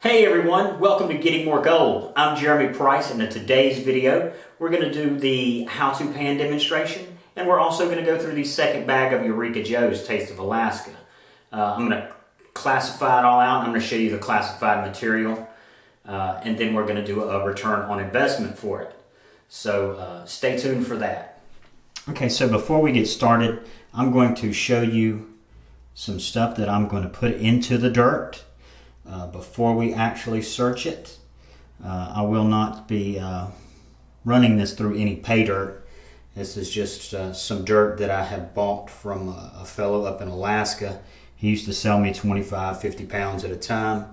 Hey everyone, welcome to Getting More Gold. I'm Jeremy Price, and in today's video we're going to do the how-to pan demonstration, and we're also going to go through the second bag of Eureka Joe's Taste of Alaska. I'm going to classify it all out. I'm going to show you the classified material, and then we're going to do a return on investment for it. So stay tuned for that. Okay, so before we get started, I'm going to show you some stuff that I'm going to put into the dirt. Before we actually search it. I will not be running this through any pay dirt. This is just some dirt that I have bought from a fellow up in Alaska. He used to sell me 25, 50 pounds at a time.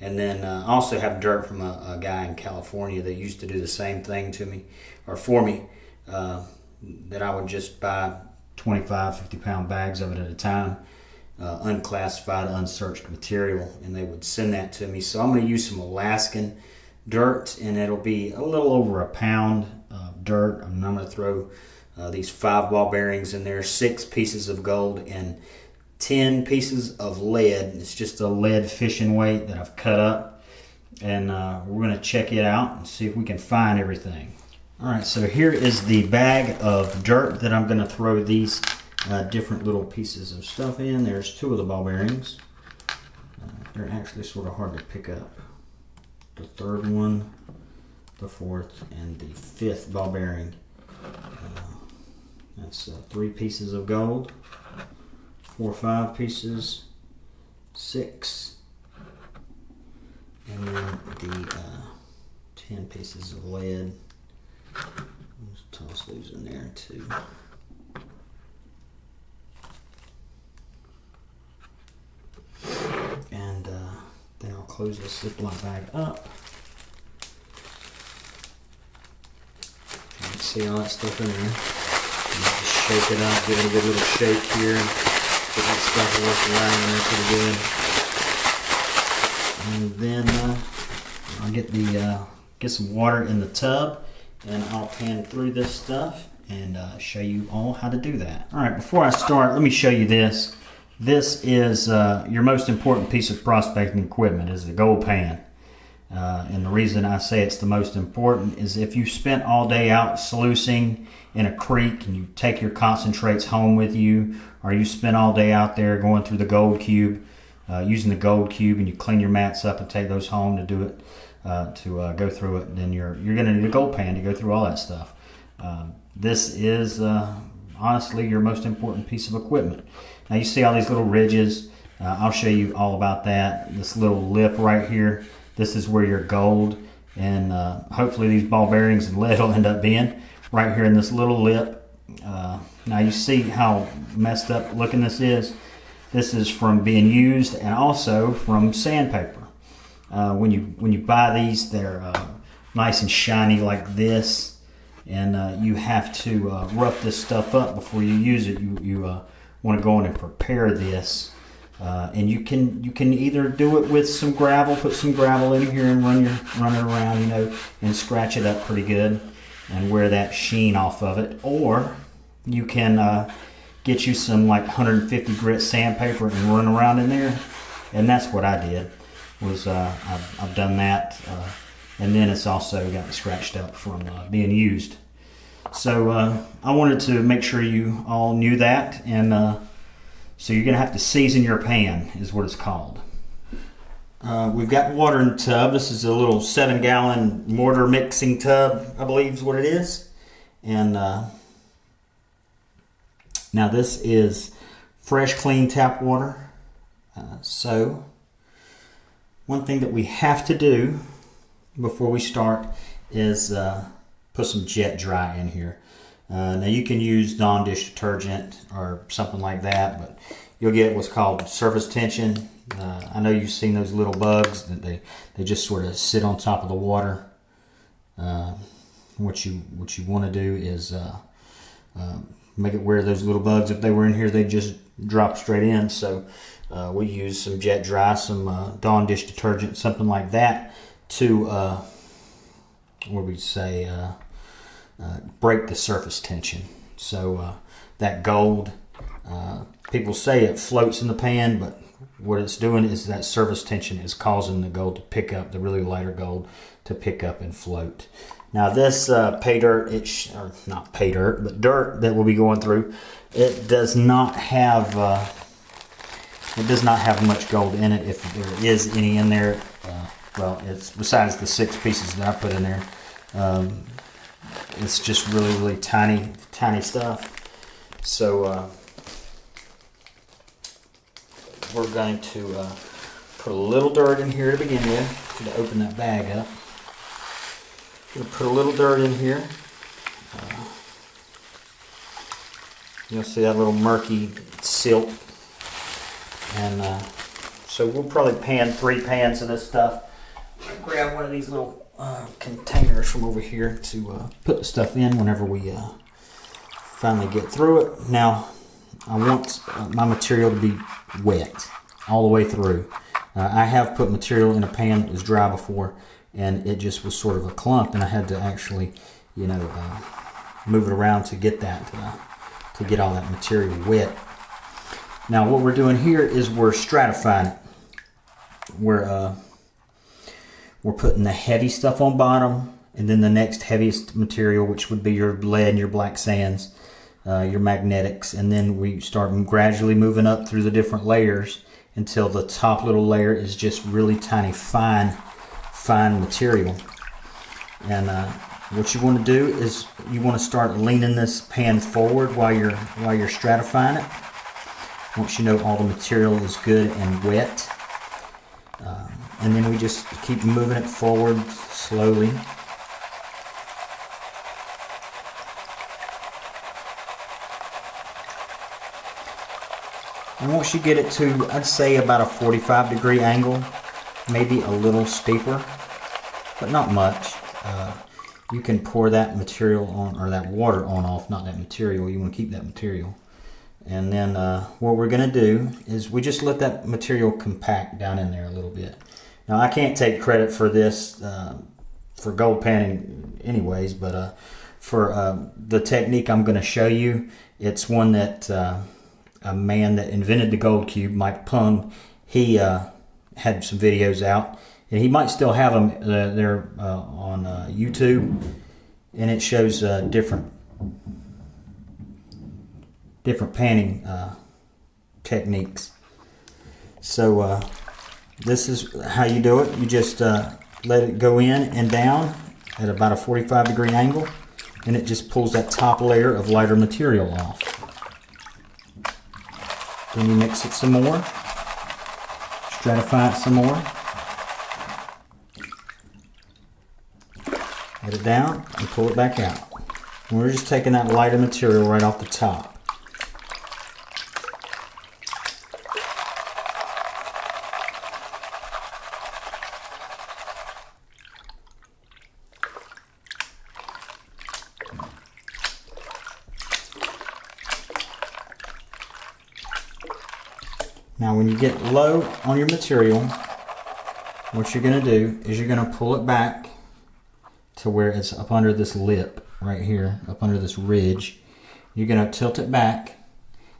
And then I also have dirt from a guy in California that used to do the same thing to me, or for me, that I would just buy 25, 50 pound bags of it at a time. Unclassified, unsearched material, and they would send that to me. So I'm going to use some Alaskan dirt, and it'll be a little over a pound of dirt. I'm going to throw these 5 ball bearings in there, 6 pieces of gold, and 10 pieces of lead. It's just a lead fishing weight that I've cut up, and we're going to check it out and see if we can find everything. Alright, so here is the bag of dirt that I'm going to throw these different little pieces of stuff in. There's 2 of the ball bearings. They're actually sort of hard to pick up. The 3rd one, the 4th, and the 5th ball bearing. That's 3 pieces of gold, 4 or 5 pieces, 6, and then the 10 pieces of lead. Let's toss those in there too. And then I'll close this Ziploc bag up. You can see all that stuff in there. Just shake it up, give it a good little shake here, and get that stuff working around in there pretty good. And then I'll get some water in the tub, and I'll pan through this stuff and show you all how to do that. All right, before I start, let me show you this. This is your most important piece of prospecting equipment, is the gold pan. And the reason I say it's the most important is if you spent all day out sluicing in a creek and you take your concentrates home with you, or you spent all day out there going through the gold cube, using the gold cube, and you clean your mats up and take those home to do it, go through it, then you're going to need a gold pan to go through all that stuff. This is honestly your most important piece of equipment. Now you see all these little ridges. I'll show you all about that. This little lip right here, this is where your gold and hopefully these ball bearings and lead will end up being right here in this little lip. Now you see how messed up looking this is. This is from being used and also from sandpaper. When you buy these, they're nice and shiny like this, and you have to rough this stuff up before you use it. You want to go in and prepare this, and you can either do it with some gravel, put some gravel in here and run it around, and scratch it up pretty good and wear that sheen off of it, or you can get you some like 150 grit sandpaper and run around in there, and that's what I did. I've done that, and then it's also gotten scratched up from being used. So I wanted to make sure you all knew that, and so you're going to have to season your pan, is what it's called. We've got water in the tub. This is a little 7-gallon mortar mixing tub, I believe is what it is. And now this is fresh, clean tap water. So one thing that we have to do before we start is put some jet dry in here. Now you can use Dawn dish detergent or something like that, but you'll get what's called surface tension. I know you've seen those little bugs that they just sort of sit on top of the water. What you want to do is make it where those little bugs, if they were in here, they just drop straight in. So we use some jet dry, some Dawn dish detergent, something like that, to break the surface tension. So that gold, people say it floats in the pan, but what it's doing is that surface tension is causing the gold to pick up, the really lighter gold to pick up and float. Now this pay dirt, or not pay dirt, but dirt that we'll be going through, it does not have much gold in it. If there is any in there, well, it's besides the 6 pieces that I put in there. It's just really tiny stuff. So we're going to put a little dirt in here to begin with, to open that bag up. We'll put a little dirt in here. You'll see that little murky silt. And so we'll probably pan 3 pans of this stuff. Grab one of these little containers from over here to put the stuff in whenever we finally get through it. Now, I want my material to be wet all the way through. I have put material in a pan that was dry before, and it just was sort of a clump, and I had to actually, you know, move it around to get that, to get all that material wet. Now, what we're doing here is we're stratifying it. We're putting the heavy stuff on bottom, and then the next heaviest material, which would be your lead and your black sands, your magnetics, and then we start gradually moving up through the different layers until the top little layer is just really tiny, fine material. And what you want to do is you want to start leaning this pan forward while you're stratifying it. Once you know all the material is good and wet. And then we just keep moving it forward slowly. And once you get it to, I'd say about a 45-degree angle, maybe a little steeper, but not much. You can pour that material on, or that water on off, not that material. You want to keep that material. And then what we're going to do is we just let that material compact down in there a little bit. Now, I can't take credit for this, for gold panning anyways, but for the technique I'm going to show you, it's one that a man that invented the gold cube, Mike Pung, he had some videos out, and he might still have them there on YouTube, and it shows different panning techniques. So this is how you do it. You just let it go in and down at about a 45-degree angle, and it just pulls that top layer of lighter material off. Then you mix it some more, stratify it some more, let it down, and pull it back out. And we're just taking that lighter material right off the top. Now when you get low on your material, what you're going to do is you're going to pull it back to where it's up under this lip right here, up under this ridge. You're going to tilt it back,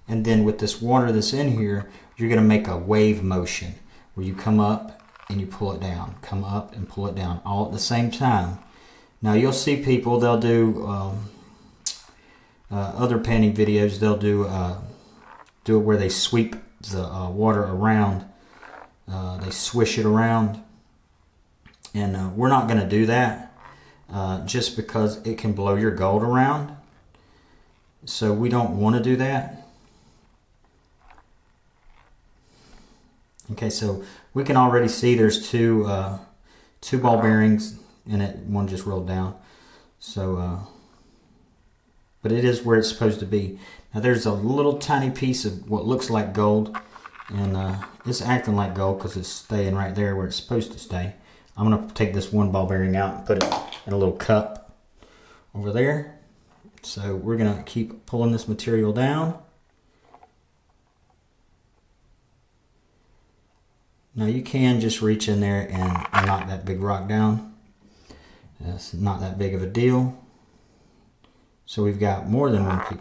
and then with this water that's in here, you're going to make a wave motion where you come up and you pull it down, come up and pull it down, all at the same time. Now you'll see people, they'll do other panning videos, they'll do it where they sweep the water around, they swish it around, and we're not going to do that just because it can blow your gold around, so we don't want to do that. Okay, so we can already see there's two ball bearings in it, one just rolled down, so but it is where it's supposed to be. Now there's a little tiny piece of what looks like gold, and it's acting like gold because it's staying right there where it's supposed to stay. I'm going to take this one ball bearing out and put it in a little cup over there. So we're going to keep pulling this material down. Now you can just reach in there and knock that big rock down. It's not that big of a deal. So we've got more than one piece.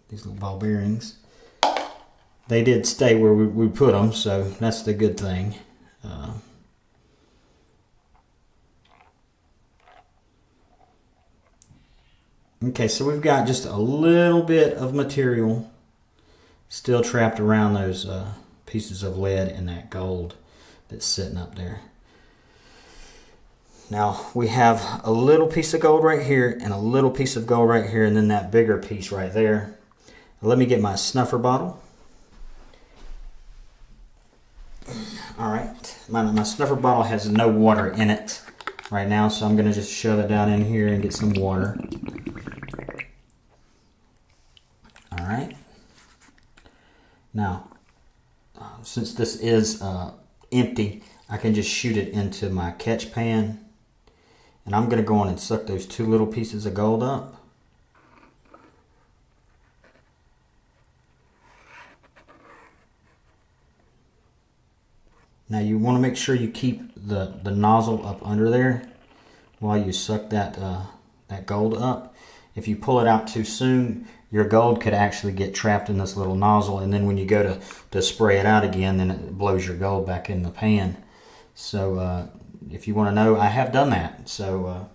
These little ball bearings. they did stay where we put them, so that's the good thing. Okay, so we've got just a little bit of material still trapped around those pieces of lead and that gold that's sitting up there. Now we have a little piece of gold right here and a little piece of gold right here, and then that bigger piece right there. Let me get my snuffer bottle. Alright, my snuffer bottle has no water in it right now, so I'm going to just shove it down in here and get some water. Alright. Now, since this is empty, I can just shoot it into my catch pan. And I'm going to go on and suck those two little pieces of gold up. Now you want to make sure you keep the nozzle up under there while you suck that gold up. If you pull it out too soon, your gold could actually get trapped in this little nozzle, and then when you go to spray it out again, then it blows your gold back in the pan. So if you want to know, I have done that. So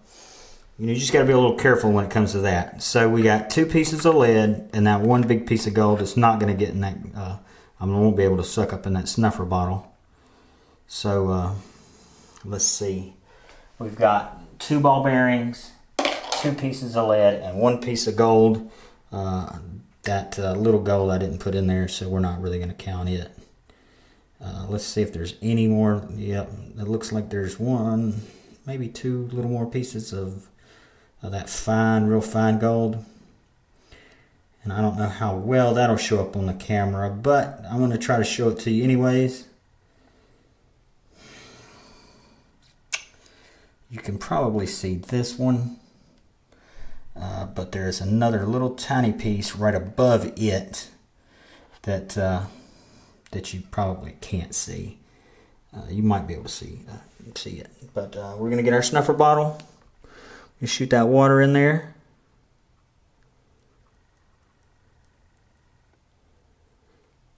you just got to be a little careful when it comes to that. So we got two pieces of lead and that one big piece of gold. It's not going to get in that, I won't be able to suck up in that snuffer bottle. So let's see. We've got 2 ball bearings, 2 pieces of lead, and 1 piece of gold. That little gold I didn't put in there, so we're not really going to count it. Let's see if there's any more. Yep, it looks like there's 1, maybe 2 little more pieces of that fine, real fine gold. And I don't know how well that'll show up on the camera, but I'm going to try to show it to you anyways. You can probably see this one, but there's another little tiny piece right above it that you probably can't see. You might be able to see it, but we're gonna get our snuffer bottle. You shoot that water in there,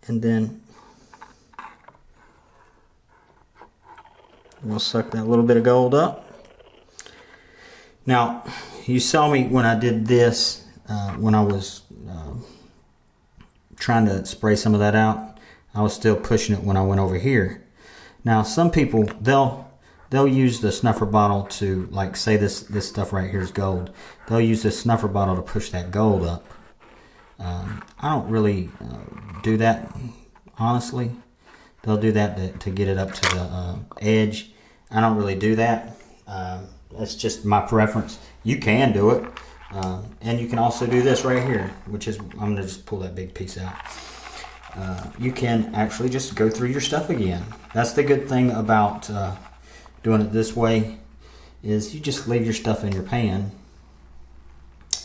and then we'll suck that little bit of gold up. Now, you saw me when I did this, when I was trying to spray some of that out. I was still pushing it when I went over here. Now, some people, they'll use the snuffer bottle to, like, say this stuff right here is gold. They'll use this snuffer bottle to push that gold up. I don't really do that, honestly. They'll do that to get it up to the edge. I don't really do that. That's just my preference. You can do it. And you can also do this right here, which is, I'm going to just pull that big piece out. You can actually just go through your stuff again. That's the good thing about doing it this way, is you just leave your stuff in your pan.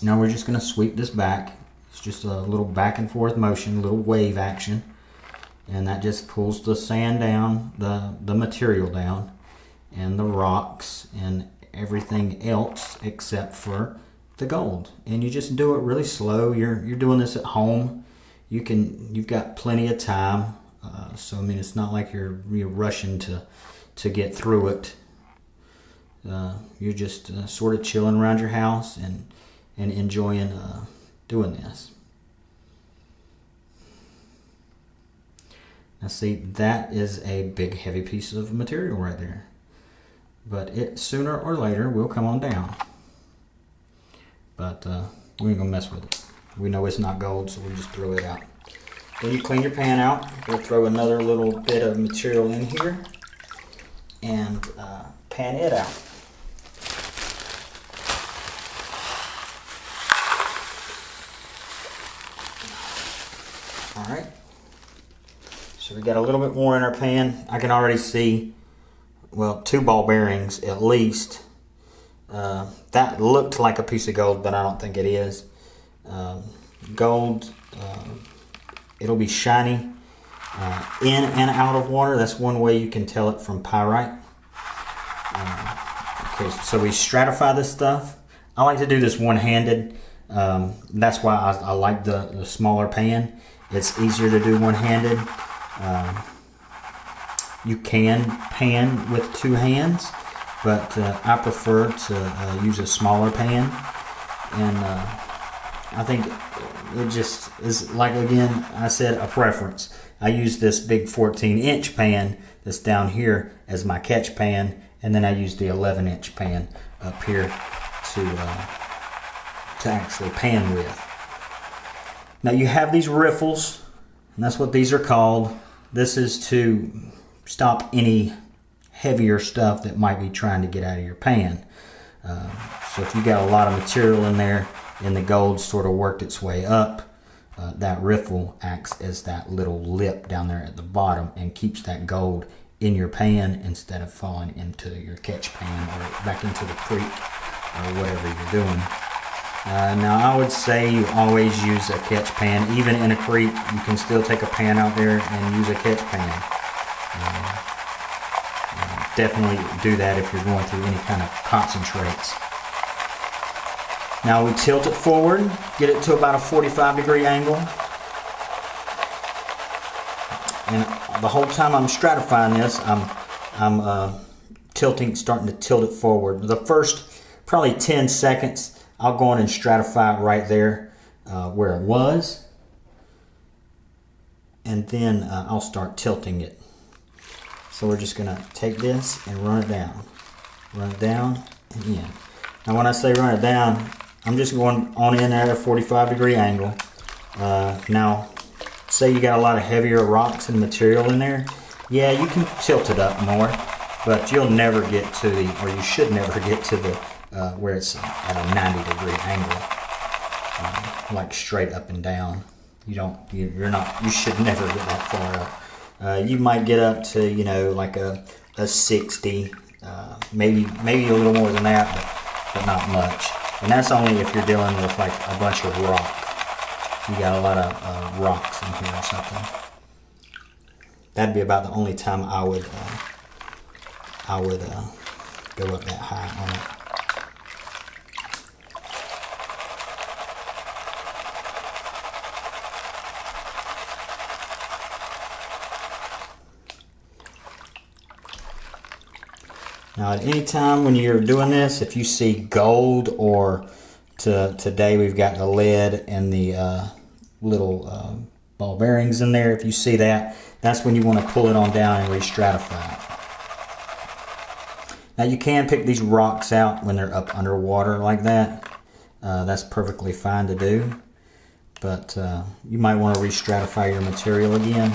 Now we're just going to sweep this back. It's just a little back and forth motion, a little wave action. And that just pulls the sand down, the material down, and the rocks, and everything else except for the gold. And you just do it really slow. You're doing this at home. You've got plenty of time. So I mean, it's not like you're rushing to get through it. You're just sort of chilling around your house and enjoying doing this. Now see, that is a big heavy piece of material right there. But it sooner or later will come on down. But we ain't gonna mess with it. We know it's not gold, so we just throw it out. Then you clean your pan out. We'll throw another little bit of material in here and pan it out. All right. So we got a little bit more in our pan. I can already see, well, 2 ball bearings at least. That looked like a piece of gold, but I don't think it is. Gold, it'll be shiny in and out of water. That's one way you can tell it from pyrite. Okay, so we stratify this stuff. I like to do this one-handed. That's why I like the smaller pan. it's easier to do one-handed. You can pan with two hands, but I prefer to use a smaller pan, and I think it just is, like, again, I said, a preference. I use this big 14-inch pan that's down here as my catch pan, and then I use the 11-inch pan up here to actually pan with. Now you have these riffles, and that's what these are called. This is to stop any heavier stuff that might be trying to get out of your pan. So if you got a lot of material in there and the gold sort of worked its way up, that riffle acts as that little lip down there at the bottom and keeps that gold in your pan instead of falling into your catch pan or back into the creek or whatever you're doing. Now I would say you always use a catch pan. Even in a creek, you can still take a pan out there and use a catch pan. Definitely do that if you're going through any kind of concentrates. Now we tilt it forward, get it to about a 45-degree angle. And the whole time I'm stratifying this, I'm starting to tilt it forward. The first probably 10 seconds, I'll go in and stratify it right there where it was. And then I'll start tilting it. So we're just going to take this and run it down. Run it down and in. Now when I say run it down, I'm just going on in there at a 45-degree angle. Now, say you got a lot of heavier rocks and material in there. Yeah, you can tilt it up more, but you'll never get to the, or you should never get to the, where it's at a 90-degree angle. Like straight up and down. You should never get that far up. You might get up to, you know, like a 60, maybe a little more than that, but not much. And that's only if you're dealing with like a bunch of rock. You got a lot of rocks in here or something. That'd be about the only time I would go up that high on it. Now at any time when you're doing this, if you see gold, or today we've got the lead and the little ball bearings in there, if you see that, that's when you want to pull it on down and re-stratify it. Now you can pick these rocks out when they're up underwater like that. That's perfectly fine to do. But you might want to re-stratify your material again.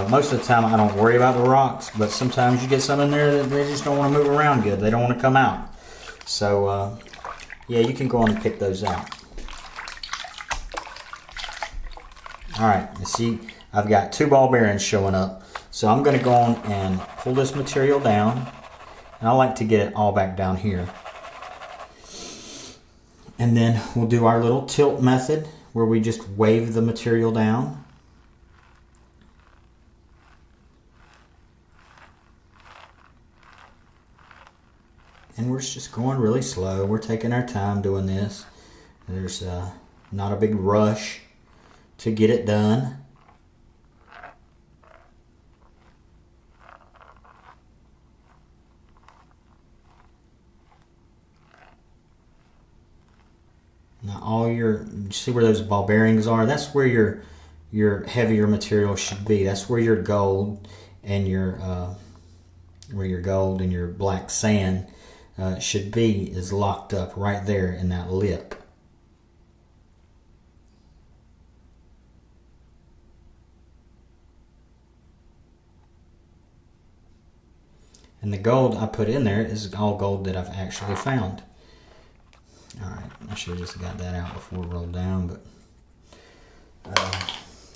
Most of the time I don't worry about the rocks, but sometimes you get some in there that they just don't want to move around good. They don't want to come out. So yeah, you can go on and pick those out. Alright, you see I've got 2 ball bearings showing up. So I'm going to go on and pull this material down. And I like to get it all back down here. And then we'll do our little tilt method where we just wave the material down. And we're just going really slow. We're taking our time doing this. There's not a big rush to get it done. Now you see where those ball bearings are? That's where your heavier material should be. That's where your gold and your black sand should be, is locked up right there in that lip. And the gold I put in there is all gold that I've actually found. Alright, I should have just got that out before we rolled down, but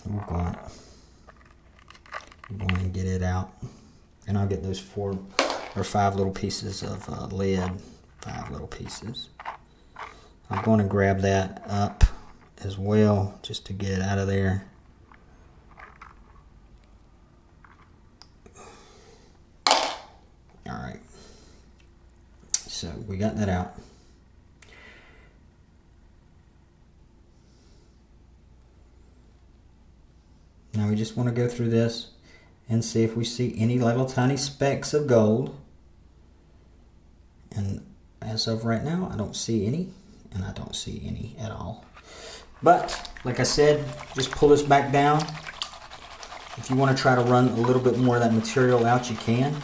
we're going to get it out. And I'll get those 4 or 5 little pieces of lead, 5 little pieces. I'm going to grab that up as well, just to get it out of there. Alright, so we got that out. just want to go through this and see if we see any little tiny specks of gold. And as of right now, I don't see any, and I don't see any at all. But like I said, just pull this back down. If you want to try to run a little bit more of that material out, you can.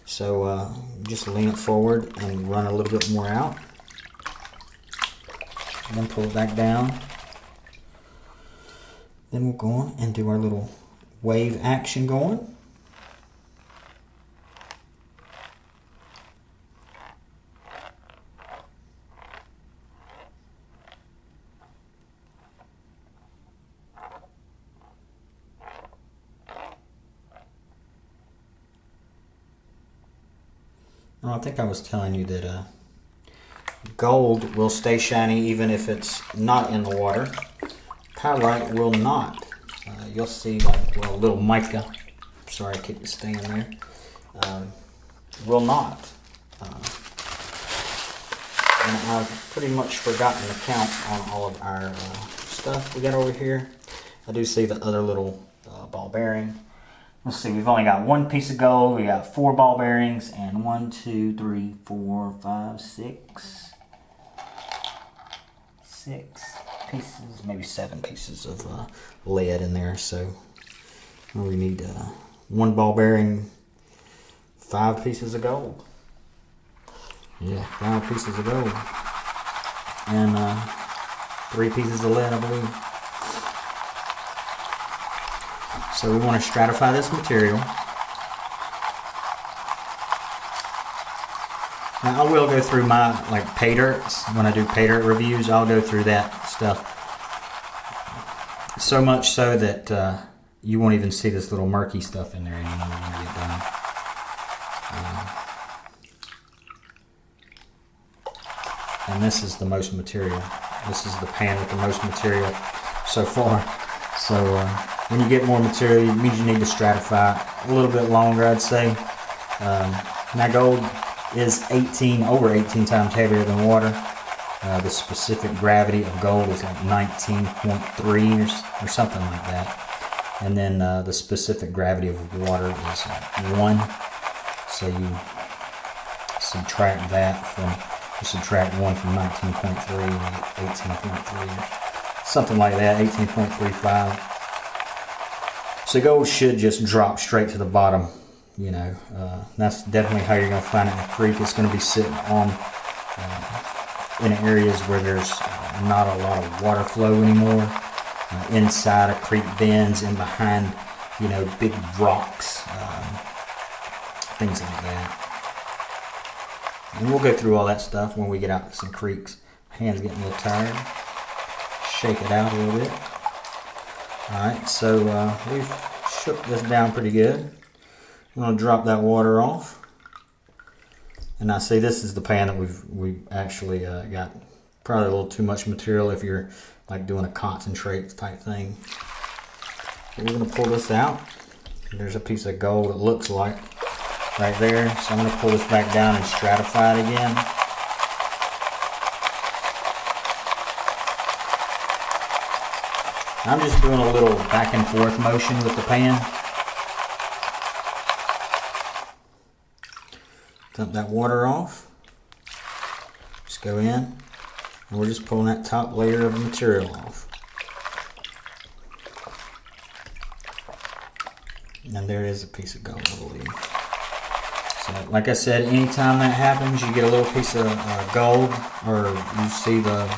So just lean it forward and run a little bit more out. And then pull it back down. Then we'll go on and do our little wave action going. Well, I think I was telling you that gold will stay shiny even if it's not in the water. Pyrite will not. You'll see like a little mica. Sorry, I keep it staying there. Will not. And I've pretty much forgotten to count on all of our stuff we got over here. I do see the other little ball bearing. Let's see, we've only got one piece of gold. We got 4 ball bearings and 1, 2, 3, 4, 5, 6 pieces, maybe 7 pieces of lead in there. So we need 1 ball bearing, 5 pieces of gold. Yeah, 5 pieces of gold. And 3 pieces of lead, I believe. So we want to stratify this material. Now I will go through my pay dirts. When I do pay dirt reviews, I'll go through that stuff. So much so that you won't even see this little murky stuff in there anymore when I get done. And this is the most material. This is the pan with the most material so far. So when you get more material, it means you need to stratify a little bit longer, I'd say. Now gold is over 18 times heavier than water. The specific gravity of gold is like 19.3 or something like that. And then the specific gravity of water is 1. So you subtract that subtract 1 from 19.3 and 18.3. Something like that, 18.35. So gold should just drop straight to the bottom, you know. That's definitely how you're going to find it in the creek. It's going to be sitting on in areas where there's not a lot of water flow anymore. Inside of creek bends, in behind, you know, big rocks, things like that. And we'll go through all that stuff when we get out to some creeks. Hands getting a little tired. Shake it out a little bit. Alright, so we've shook this down pretty good. I'm going to drop that water off. And now see, this is the pan that we've actually got probably a little too much material if you're like doing a concentrate type thing. So we're going to pull this out. There's a piece of gold, it looks like, right there. So I'm going to pull this back down and stratify it again. I'm just doing a little back and forth motion with the pan. Dump that water off. Just go in, and we're just pulling that top layer of material off. And there is a piece of gold, I believe. So, like I said, anytime that happens, you get a little piece of gold, or you see the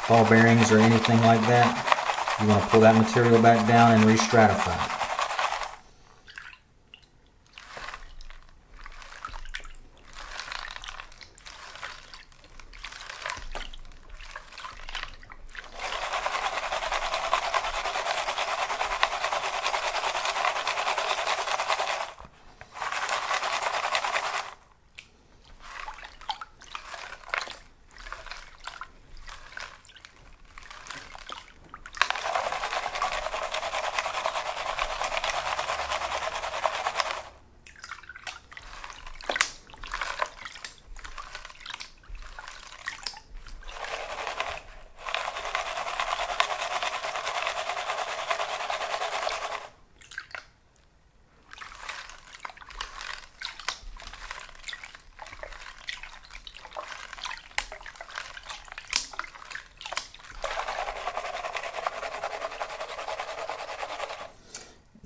ball bearings or anything like that, you want to pull that material back down and re-stratify it.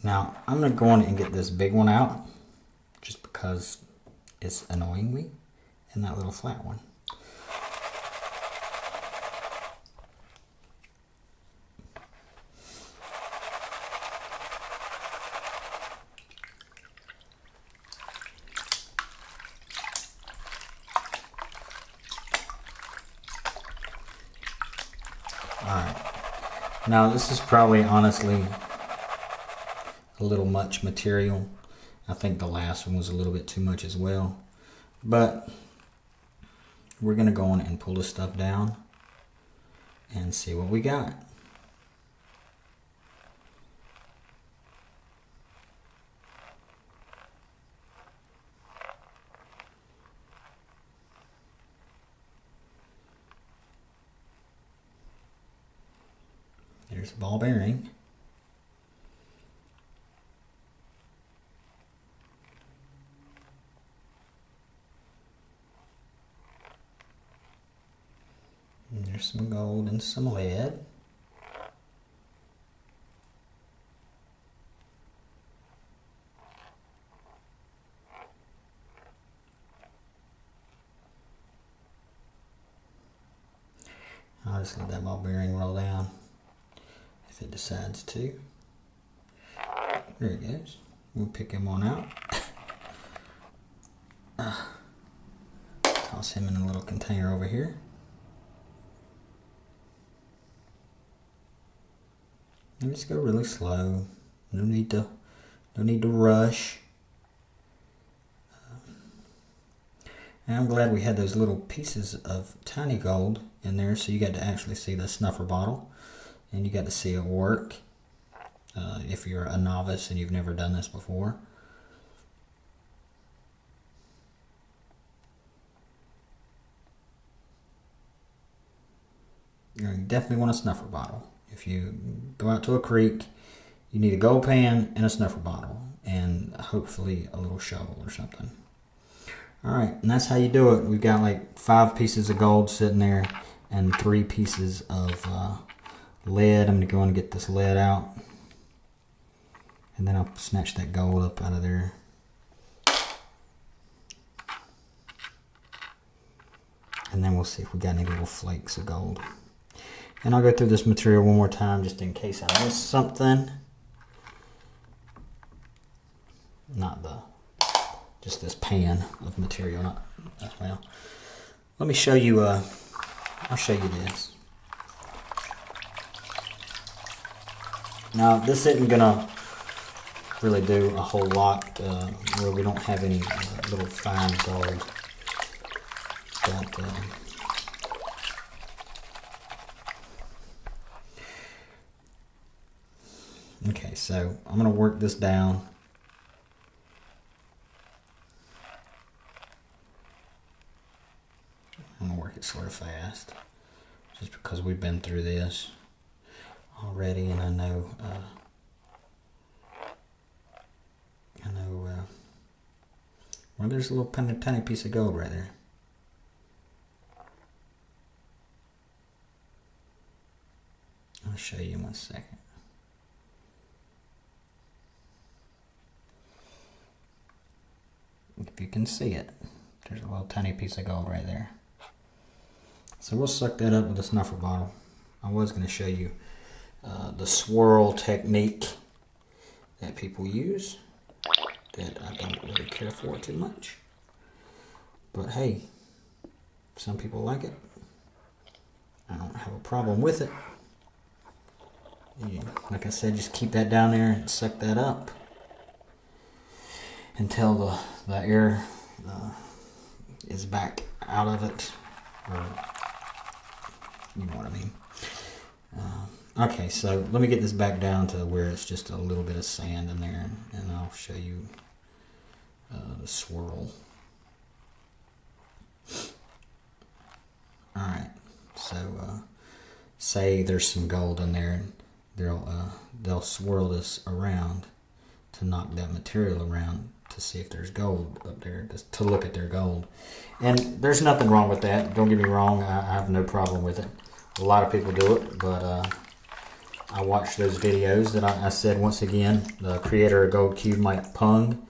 Now, I'm going to go on and get this big one out, just because it's annoying me, and that little flat one. Alright, now this is probably honestly a little much material. I think the last one was a little bit too much as well. But we're going to go on and pull this stuff down and see what we got. There's a ball bearing. And there's some gold and some lead. I'll just let that ball bearing roll down if it decides to. There it goes. We'll pick him on out. Toss him in a little container over here. And just go really slow. No need to rush. And I'm glad we had those little pieces of tiny gold in there, so you got to actually see the snuffer bottle, and you got to see it work. If you're a novice and you've never done this before. You definitely want a snuffer bottle. If you go out to a creek, you need a gold pan and a snuffer bottle, and hopefully a little shovel or something. Alright, and that's how you do it. We've got like 5 pieces of gold sitting there and 3 pieces of lead. I'm going to go and get this lead out, and then I'll snatch that gold up out of there. And then we'll see if we got any little flakes of gold. And I'll go through this material one more time just in case I missed something. Just this pan of material, not as well. Let me show you, I'll show you this. Now, this isn't gonna really do a whole lot where we don't have any little fine gold. But, okay, so I'm going to work this down. I'm going to work it sort of fast, just because we've been through this already, and I know, well, there's a little tiny piece of gold right there. I'll show you in 1 second. If you can see it, there's a little tiny piece of gold right there. So we'll suck that up with a snuffer bottle. I was going to show you the swirl technique that people use that I don't really care for too much. But hey, some people like it. I don't have a problem with it. Like I said, just keep that down there and suck that up until the air is back out of it, or you know what I mean. Okay, so let me get this back down to where it's just a little bit of sand in there, and I'll show you the swirl. Alright, so say there's some gold in there, and they'll swirl this around to knock that material around to see if there's gold up there, just to look at their gold. And there's nothing wrong with that. Don't get me wrong, I have no problem with it. A lot of people do it, but I watched those videos that I said once again. The creator of Gold Cube, Mike Pung,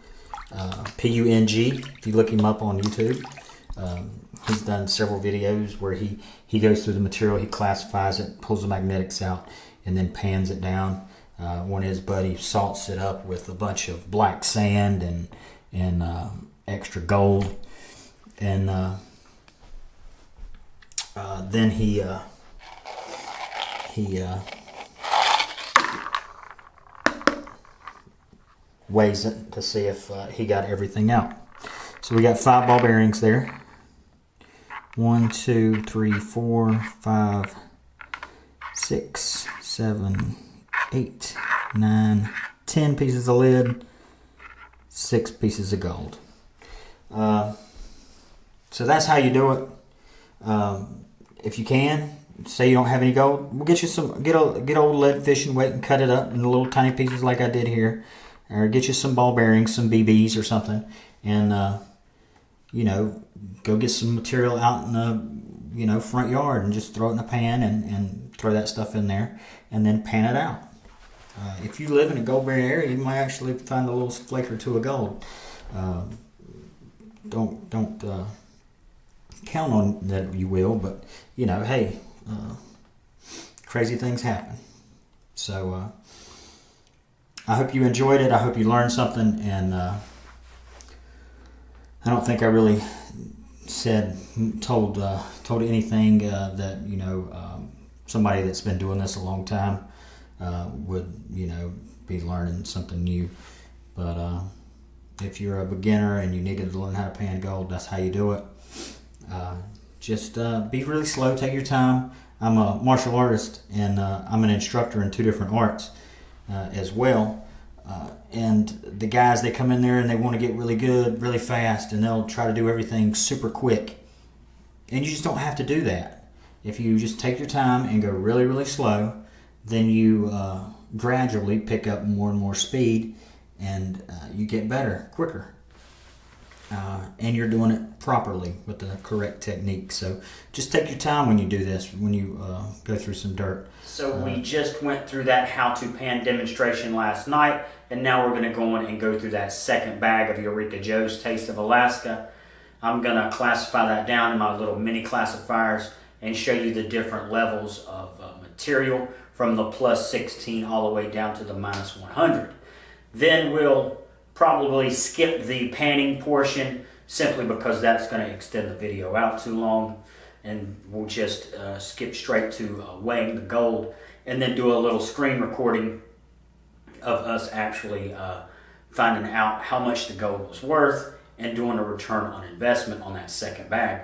P-U-N-G. If you look him up on YouTube, he's done several videos where he goes through the material, he classifies it, pulls the magnetics out, and then pans it down. One of his buddies salts it up with a bunch of black sand and extra gold, and then he weighs it to see if he got everything out. So we got 5 ball bearings there. 1, 2, 3, 4, 5, 6, 7, 8, 9, 10 pieces of lead, 6 pieces of gold. So that's how you do it. If you can, say you don't have any gold, we'll get you some, get old lead fishing weight and cut it up into little tiny pieces like I did here. Or get you some ball bearings, some BBs or something, and you know, go get some material out in the front yard and just throw it in a pan and throw that stuff in there and then pan it out. If you live in a gold bearing area, you might actually find a little flake or two of gold. Don't count on that you will, but you know, hey, crazy things happen. So I hope you enjoyed it. I hope you learned something, and I don't think I really told anything that somebody that's been doing this a long time would be learning something new. But if you're a beginner and you needed to learn how to pan gold, that's how you do it. Just be really slow. Take your time. I'm a martial artist, and I'm an instructor in 2 different arts as well. And the guys, they come in there and they want to get really good really fast, and they'll try to do everything super quick. And you just don't have to do that. If you just take your time and go really, really slow, then you gradually pick up more and more speed, and you get better quicker. And you're doing it properly with the correct technique. So just take your time when you do this, when you go through some dirt. So we just went through that how to pan demonstration last night, and now we're going to go on and go through that second bag of Eureka Joe's Taste of Alaska. I'm going to classify that down in my little mini classifiers and show you the different levels of material from the plus 16 all the way down to the minus 100. Then we'll probably skip the panning portion simply because that's going to extend the video out too long, and we'll just skip straight to weighing the gold, and then do a little screen recording of us actually finding out how much the gold was worth and doing a return on investment on that second bag.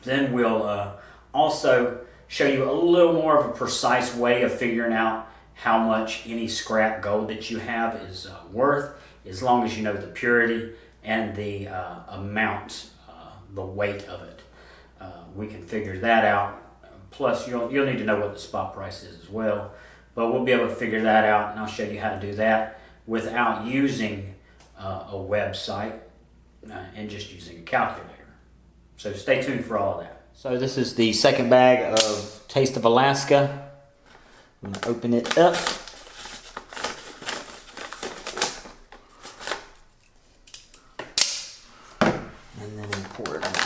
Then we'll also show you a little more of a precise way of figuring out how much any scrap gold that you have is worth, as long as you know the purity and the amount, the weight of it. We can figure that out. Plus, you'll need to know what the spot price is as well. But we'll be able to figure that out, and I'll show you how to do that without using a website and just using a calculator. So stay tuned for all of that. So this is the second bag of Taste of Alaska. I'm going to open it up. And then we pour it out.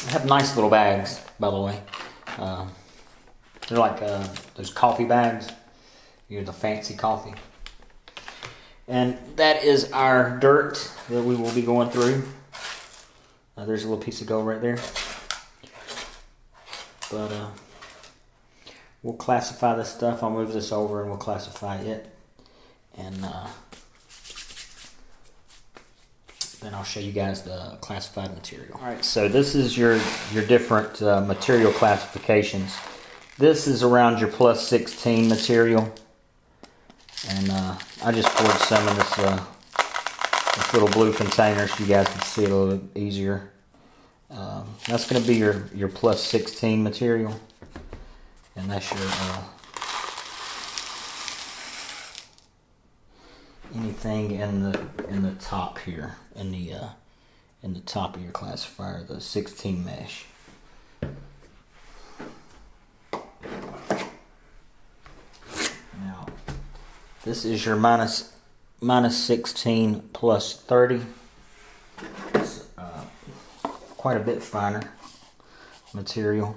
They have nice little bags, by the way. They're like those coffee bags. You're the fancy coffee. And that is our dirt that we will be going through. There's a little piece of gold right there. But we'll classify this stuff. I'll move this over and we'll classify it. And then I'll show you guys the classified material. Alright, so this is your different material classifications. This is around your plus 16 material. And I just poured some in this little blue container so you guys can see it a little bit easier. That's going to be your plus 16 material. And that's anything in the top here, in the top of your classifier, the 16 mesh. Now, this is your minus 16 plus 30. It's quite a bit finer material.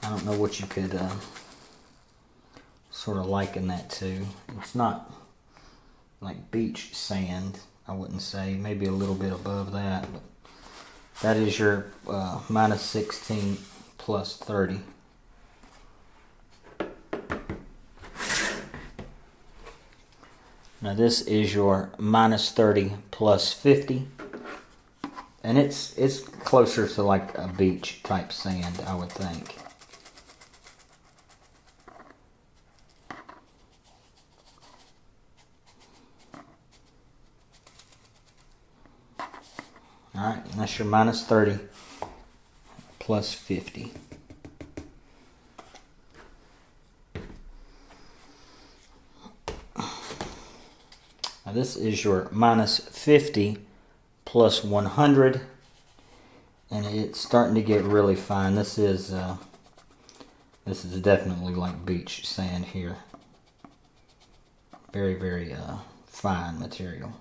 I don't know what you could sort of liken that to. It's not like beach sand, I wouldn't say. Maybe a little bit above that, but that is your minus 16 plus 30. Now this is your minus 30 plus 50. And it's closer to like a beach type sand, I would think. Alright, and that's your minus 30 plus 50. Now this is your minus 50 plus 100, and it's starting to get really fine. This is definitely like beach sand here. Very, very fine material.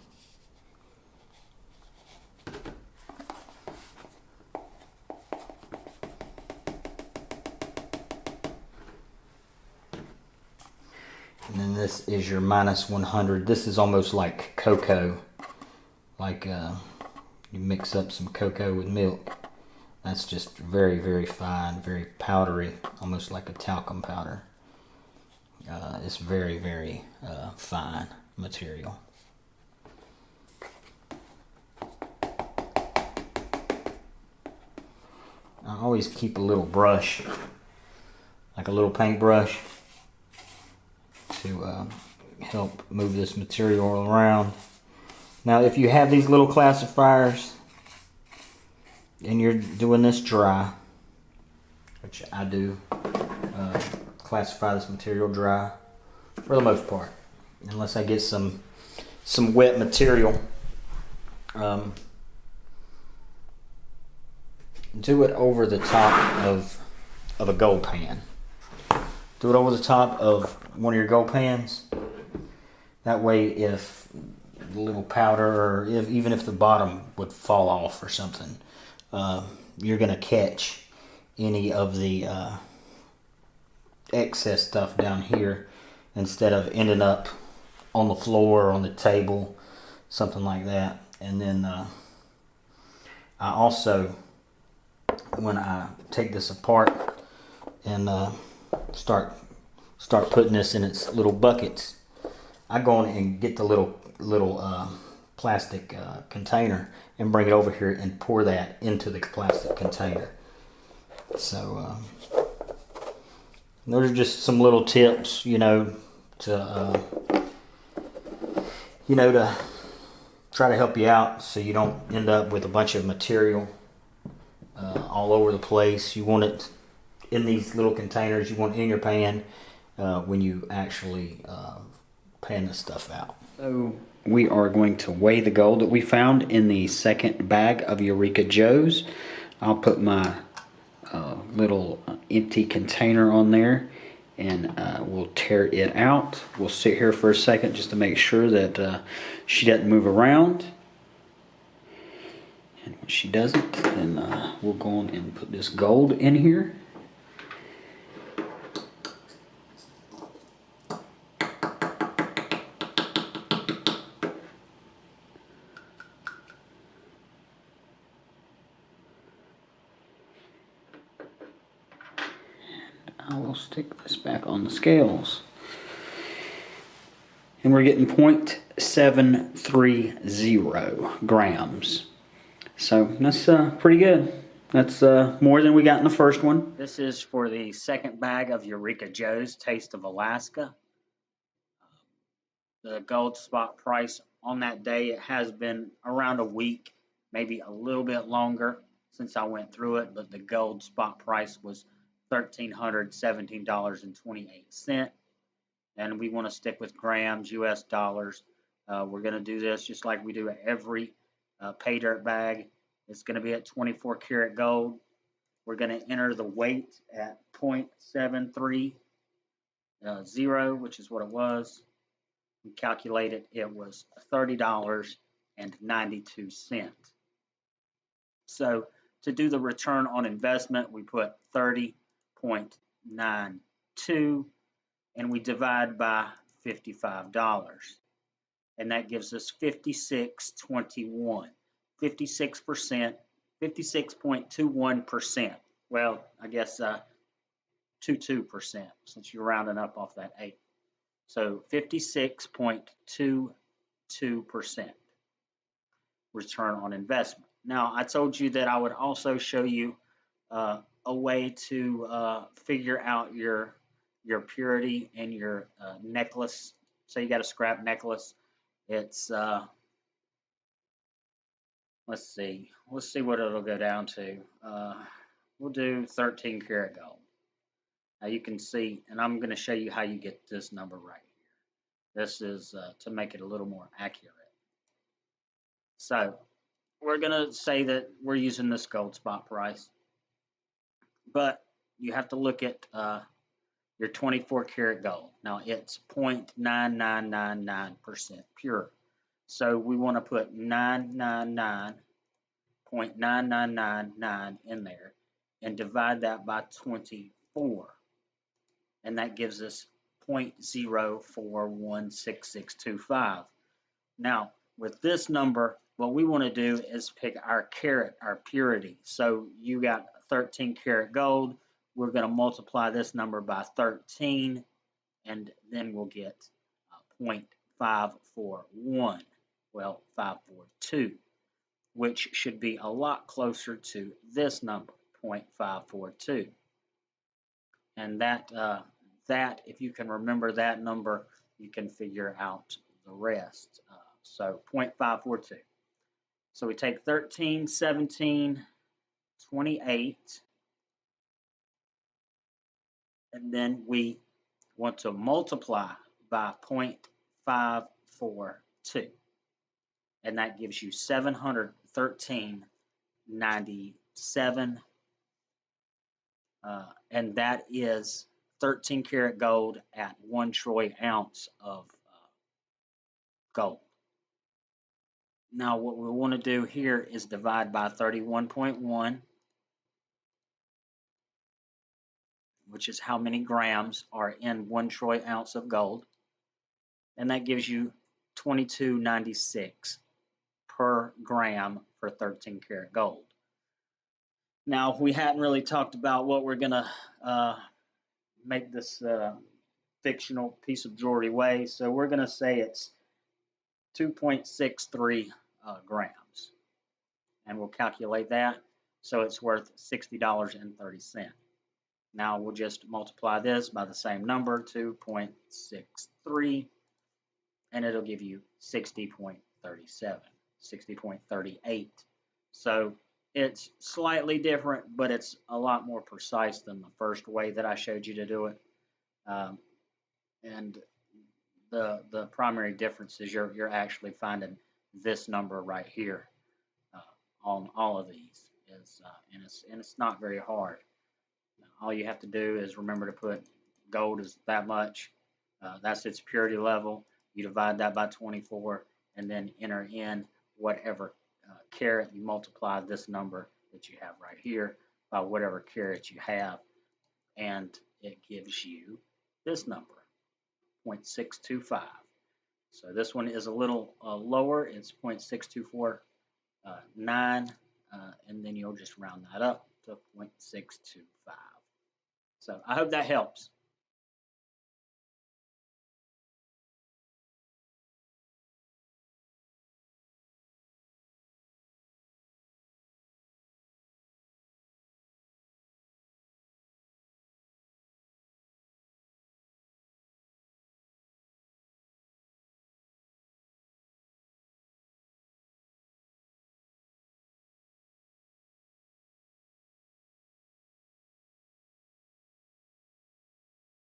And then this is your minus 100. This is almost like cocoa. Like you mix up some cocoa with milk. That's just very, very fine, very powdery, almost like a talcum powder. It's very, very fine material. I always keep a little brush, like a little paintbrush, to help move this material around. Now, if you have these little classifiers and you're doing this dry, which I do, classify this material dry for the most part, unless I get some wet material. Do it over the top of a gold pan. Do it over the top of one of your gold pans. That way, if the little powder, or even if the bottom would fall off or something, you're going to catch any of the excess stuff down here instead of ending up on the floor or on the table, something like that. And then I also, when I take this apart and start putting this in its little buckets, I go in and get the little plastic container and bring it over here and pour that into the plastic container. So those are just some little tips, to try to help you out, so you don't end up with a bunch of material all over the place. You want it in these little containers. You want it in your pan when you actually pan this stuff out. So we are going to weigh the gold that we found in the second bag of Eureka Joes. I'll put my little empty container on there, and we'll tear it out. We'll sit here for a second just to make sure that she doesn't move around. And when she doesn't, then we'll go on and put this gold in here. I will stick this back on the scales. And we're getting 0.730 grams. So that's pretty good. That's more than we got in the first one. This is for the second bag of Eureka Joe's Taste of Alaska. The gold spot price on that day, it has been around a week, maybe a little bit longer. since I went through it, but the gold spot price was $1,317.28. And we want to stick with grams, US dollars. We're going to do this just like we do every pay dirt bag. It's going to be at 24 karat gold. We're going to enter the weight at 0.730, which is what it was. We calculated it was $30.92. So to do the return on investment, we put 30.92 and we divide by $55. And that gives us 56.21. 56%, 56.21%. Well, I guess 22% since you're rounding up off that 8. So 56.22% return on investment. Now, I told you that I would also show you a way to figure out your purity and your necklace. So you got a scrap necklace. It's let's see what it'll go down to. We'll do 13 karat gold. Now you can see, and I'm going to show you how you get this number right here. This is to make it a little more accurate. So we're going to say that we're using this gold spot price, but you have to look at your 24 karat gold. Now it's 0.9999% pure. So we want to put 999.9999 in there and divide that by 24. And that gives us 0.04166625. Now, with this number, what we want to do is pick our carat, our purity. So you got 13 karat gold. We're going to multiply this number by 13, and then we'll get 0.541. Well, 542, which should be a lot closer to this number, 0.542. And that, if you can remember that number, you can figure out the rest. So 0.542. So we take 13, 17, 28, and then we want to multiply by 0.542. And that gives you 713.97. And that is 13 karat gold at 1 troy ounce of gold. Now what we want to do here is divide by 31.1, which is how many grams are in 1 troy ounce of gold. And that gives you 22.96 per gram for 13 karat gold. Now, we hadn't really talked about what we're going to make this fictional piece of jewelry weigh, so we're going to say it's 2.63 grams. And we'll calculate that, so it's worth $60.30. Now, we'll just multiply this by the same number, 2.63, and it'll give you 60.37, 60.38. So it's slightly different, but it's a lot more precise than the first way that I showed you to do it. And the primary difference is you're actually finding this number right here on all of these, and it's not very hard. All you have to do is remember to put gold is that much. That's its purity level. You divide that by 24, and then enter in whatever carat. You multiply this number that you have right here by whatever carat you have, and it gives you this number, 0.625. So this one is a little lower. It's 0.6249, and then you'll just round that up to 0.625. So I hope that helps.